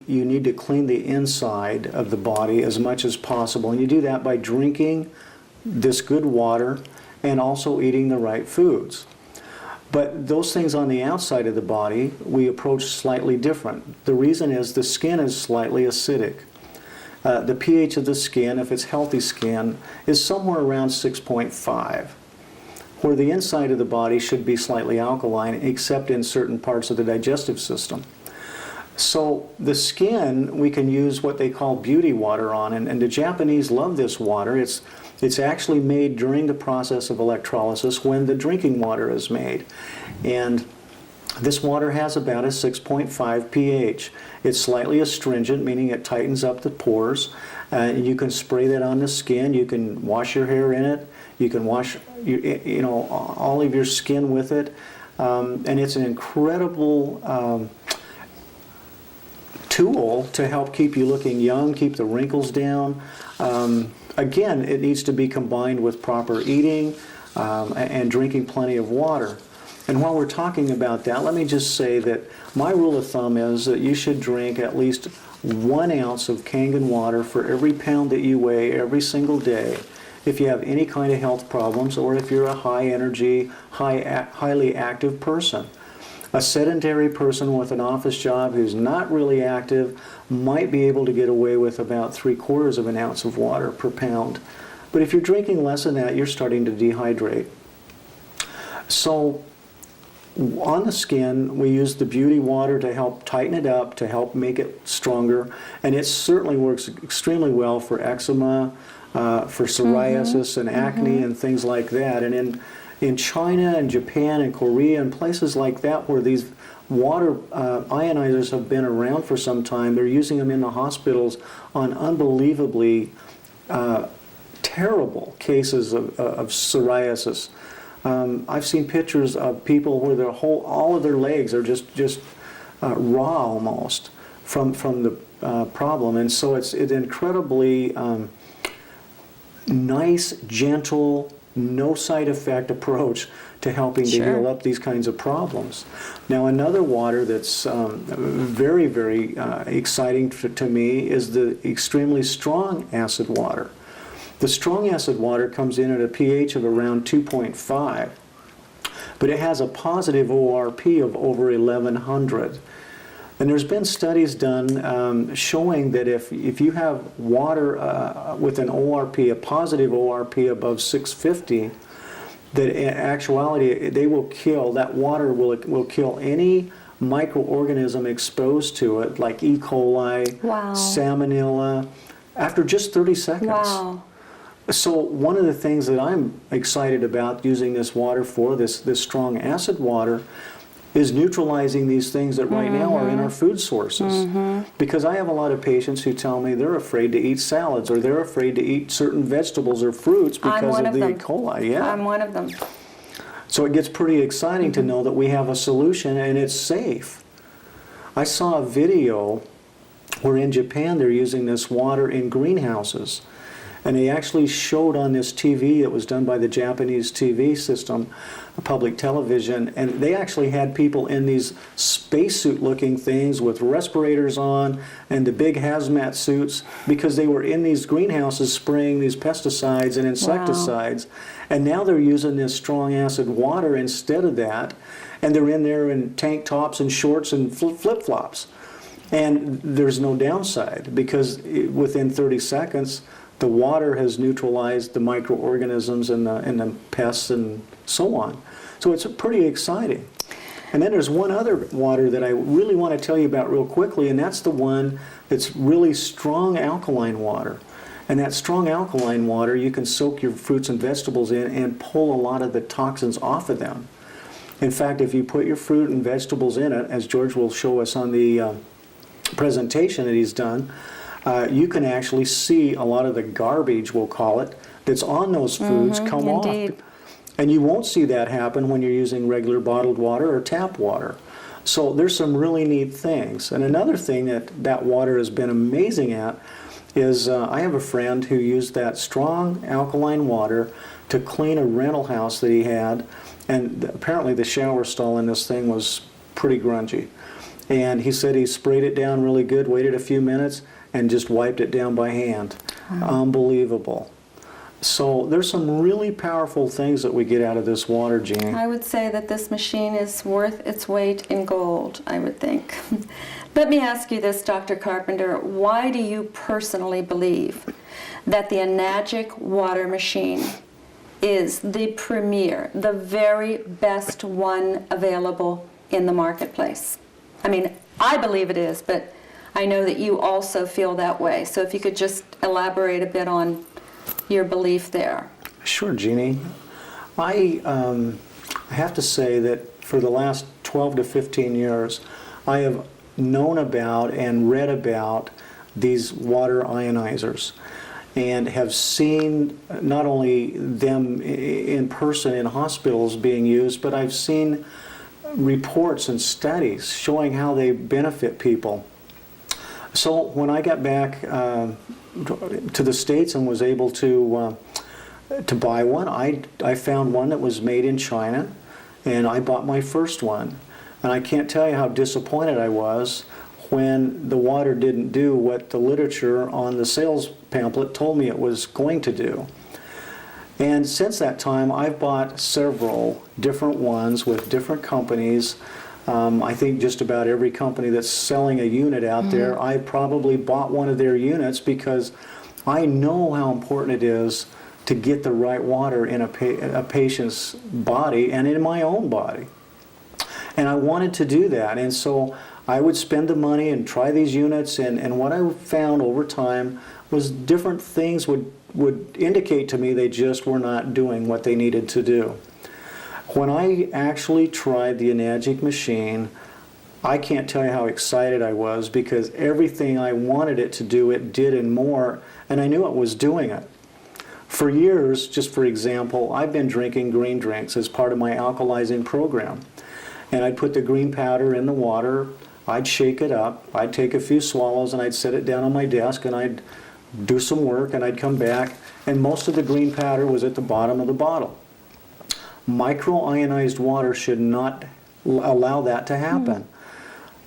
You need to clean the inside of the body as much as possible, and you do that by drinking this good water and also eating the right foods. But those things on the outside of the body, we approach slightly different. The reason is the skin is slightly acidic. The pH of the skin, if it's healthy skin, is somewhere around 6.5, where the inside of the body should be slightly alkaline, except in certain parts of the digestive system. So the skin, we can use what they call beauty water on, and the Japanese love this water. It's actually made during the process of electrolysis when the drinking water is made. And this water has about a 6.5 pH. It's slightly astringent, meaning it tightens up the pores. You can spray that on the skin. You can wash your hair in it. You can wash all of your skin with it. And it's an incredible tool to help keep you looking young, keep the wrinkles down. Again, it needs to be combined with proper eating and drinking plenty of water. And while we're talking about that, let me just say that my rule of thumb is that you should drink at least 1 ounce of Kangen water for every pound that you weigh every single day if you have any kind of health problems or if you're a high energy, highly active person. A sedentary person with an office job who's not really active might be able to get away with about 3/4 of an ounce of water per pound. But if you're drinking less than that, you're starting to dehydrate. So on the skin, we use the beauty water to help tighten it up, to help make it stronger. And it certainly works extremely well for eczema, for psoriasis and acne and things like that. And in China and Japan and Korea and places like that where these water ionizers have been around for some time, they're using them in the hospitals on unbelievably terrible cases of psoriasis. I've seen pictures of people where all of their legs are just raw almost from the problem. And so it's an incredibly nice, gentle, no side effect approach to helping to heal up these kinds of problems. Now, another water that's very, very exciting to me is the extremely strong acid water. The strong acid water comes in at a pH of around 2.5, but it has a positive ORP of over 1100. And there's been studies done showing that if you have water with an ORP, a positive ORP above 650, that in actuality that water will kill any microorganism exposed to it, like E. coli, salmonella, after just 30 seconds. Wow. So one of the things that I'm excited about using this water for, this strong acid water, is neutralizing these things that right now are in our food sources. Because I have a lot of patients who tell me they're afraid to eat salads or they're afraid to eat certain vegetables or fruits because of the E. coli. Yeah. I'm one of them. So it gets pretty exciting to know that we have a solution and it's safe. I saw a video where in Japan they're using this water in greenhouses. And they actually showed on this TV that was done by the Japanese TV system, public television, and they actually had people in these spacesuit-looking things with respirators on and the big hazmat suits because they were in these greenhouses spraying these pesticides and insecticides. And now they're using this strong acid water instead of that, and they're in there in tank tops and shorts and flip-flops. And there's no downside because within 30 seconds, the water has neutralized the microorganisms and the pests and so on. So it's pretty exciting. And then there's one other water that I really want to tell you about real quickly, and that's the one that's really strong alkaline water. And that strong alkaline water, you can soak your fruits and vegetables in and pull a lot of the toxins off of them. In fact, if you put your fruit and vegetables in it, as George will show us on the presentation that he's done, you can actually see a lot of the garbage, we'll call it, that's on those foods come off. And you won't see that happen when you're using regular bottled water or tap water. So there's some really neat things. And another thing that water has been amazing at is I have a friend who used that strong alkaline water to clean a rental house that he had. And apparently the shower stall in this thing was pretty grungy. And he said he sprayed it down really good, waited a few minutes, and just wiped it down by hand. Unbelievable. So there's some really powerful things that we get out of this water, Jeannie. I would say that this machine is worth its weight in gold, I would think. Let me ask you this, Dr. Carpenter. Why do you personally believe that the Enagic water machine is the premier, the very best one available in the marketplace? I mean, I believe it is, but I know that you also feel that way. So if you could just elaborate a bit on your belief there. Sure, Jeannie. I have to say that for the last 12 to 15 years, I have known about and read about these water ionizers and have seen not only them in person in hospitals being used, but I've seen reports and studies showing how they benefit people. So when I got back to the States and was able to buy one, I found one that was made in China, and I bought my first one. And I can't tell you how disappointed I was when the water didn't do what the literature on the sales pamphlet told me it was going to do. And since that time, I've bought several different ones with different companies. I think just about every company that's selling a unit out there, I probably bought one of their units because I know how important it is to get the right water in a patient's body and in my own body. And I wanted to do that, and so I would spend the money and try these units, and what I found over time was different things would indicate to me they just were not doing what they needed to do. When I actually tried the Enagic machine, I can't tell you how excited I was because everything I wanted it to do, it did and more, and I knew it was doing it. For years, just for example, I've been drinking green drinks as part of my alkalizing program. And I'd put the green powder in the water, I'd shake it up, I'd take a few swallows and I'd set it down on my desk and I'd do some work and I'd come back and most of the green powder was at the bottom of the bottle. Micro-ionized water should not allow that to happen.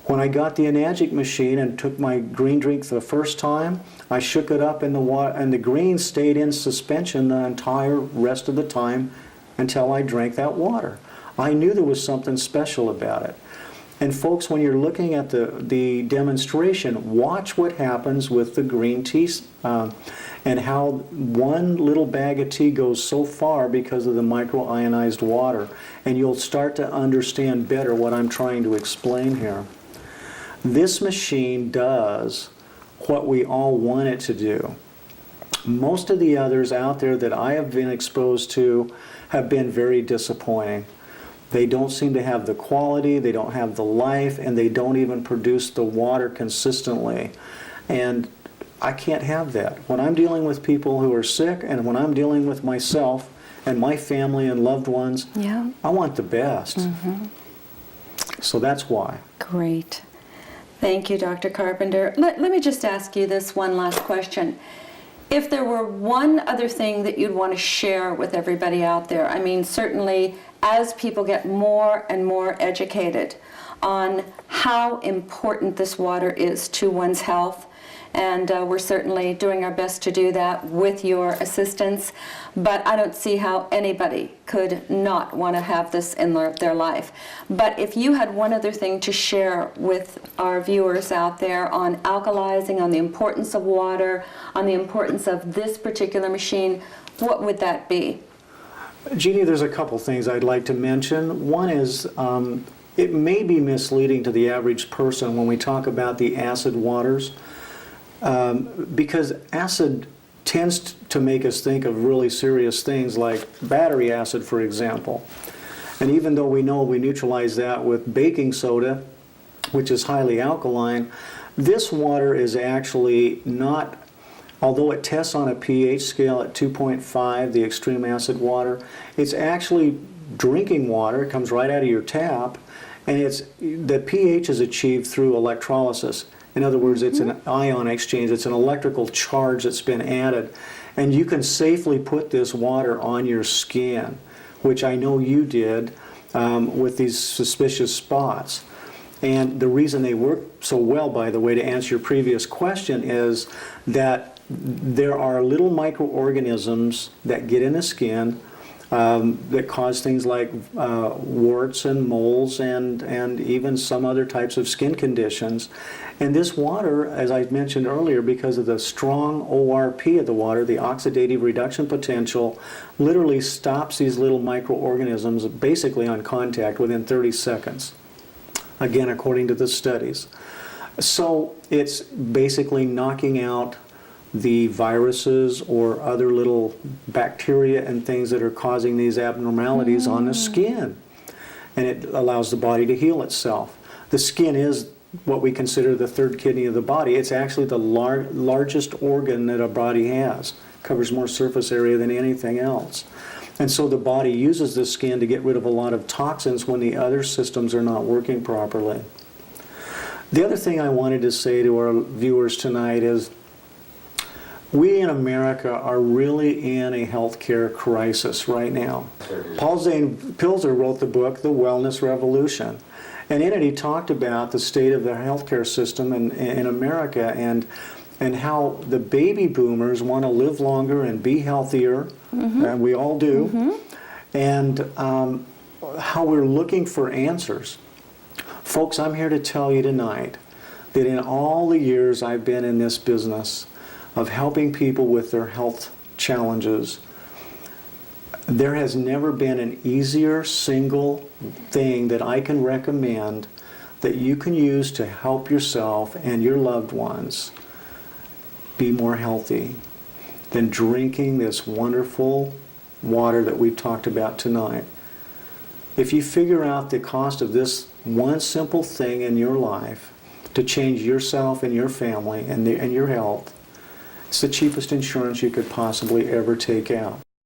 When I got the Enagic machine and took my green drink for the first time, I shook it up in the water and the green stayed in suspension the entire rest of the time until I drank that water. I knew there was something special about it. And folks, when you're looking at the demonstration, watch what happens with the green tea and how one little bag of tea goes so far because of the micro-ionized water. And you'll start to understand better what I'm trying to explain here. This machine does what we all want it to do. Most of the others out there that I have been exposed to have been very disappointing. They don't seem to have the quality, they don't have the life, and they don't even produce the water consistently. And I can't have that. When I'm dealing with people who are sick and when I'm dealing with myself and my family and loved ones, I want the best. So that's why. Great. Thank you, Dr. Carpenter. Let me just ask you this one last question. If there were one other thing that you'd want to share with everybody out there, I mean, certainly as people get more and more educated on how important this water is to one's health, and we're certainly doing our best to do that with your assistance, but I don't see how anybody could not want to have this in their life. But if you had one other thing to share with our viewers out there on alkalizing, on the importance of water, on the importance of this particular machine, what would that be? Jeannie, there's a couple things I'd like to mention. One is it may be misleading to the average person when we talk about the acid waters. Because acid tends to make us think of really serious things like battery acid, for example. And even though we know we neutralize that with baking soda, which is highly alkaline, this water is actually not, although it tests on a pH scale at 2.5, the extreme acid water, it's actually drinking water. It comes right out of your tap, and the pH is achieved through electrolysis. In other words, it's an ion exchange. It's an electrical charge that's been added. And you can safely put this water on your skin, which I know you did with these suspicious spots. And the reason they work so well, by the way, to answer your previous question, is that there are little microorganisms that get in the skin that cause things like warts and moles and even some other types of skin conditions. And this water, as I mentioned earlier, because of the strong ORP of the water, the oxidative reduction potential, literally stops these little microorganisms basically on contact within 30 seconds. Again, according to the studies. So it's basically knocking out the viruses or other little bacteria and things that are causing these abnormalities on the skin. And it allows the body to heal itself. The skin is what we consider the third kidney of the body. It's actually the largest organ that a body has. Covers more surface area than anything else. And so the body uses the skin to get rid of a lot of toxins when the other systems are not working properly. The other thing I wanted to say to our viewers tonight is we in America are really in a healthcare crisis right now. Paul Zane Pilzer wrote the book, The Wellness Revolution. And in it he talked about the state of the healthcare system in America and how the baby boomers want to live longer and be healthier, and we all do, and how we're looking for answers. Folks, I'm here to tell you tonight that in all the years I've been in this business of helping people with their health challenges, there has never been an easier single thing that I can recommend that you can use to help yourself and your loved ones be more healthy than drinking this wonderful water that we've talked about tonight. If you figure out the cost of this one simple thing in your life to change yourself and your family and your health, it's the cheapest insurance you could possibly ever take out.